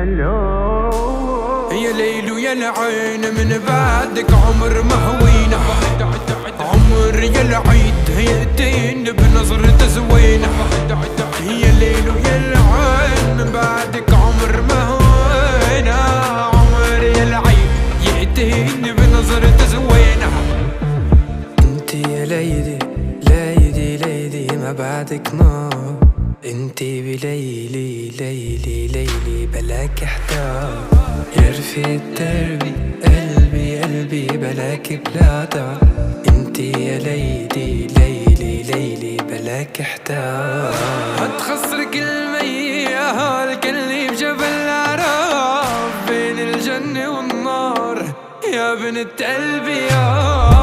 يا ليل ويا العين من بعدك عمر ما هوينا، عمر يا العيد هيئتين بنظرة زوينة. يا ليل ويا العين من بعدك عمر ما هوينا، عمر يا العيد هيئتين بنظرة زوينة. انت يا ليدي ليدي ليدي ما بعدك نار، انتي بليلي ليلي ليلي بلاك احتار. يا رفيق دربي قلبي قلبي بلاك بلا دار، انتي يا ليدي ليلي ليلي بلاك احتار. هتخسرك الميال كلي بجبل العراف بين الجنة والنار يا بنت قلبي يا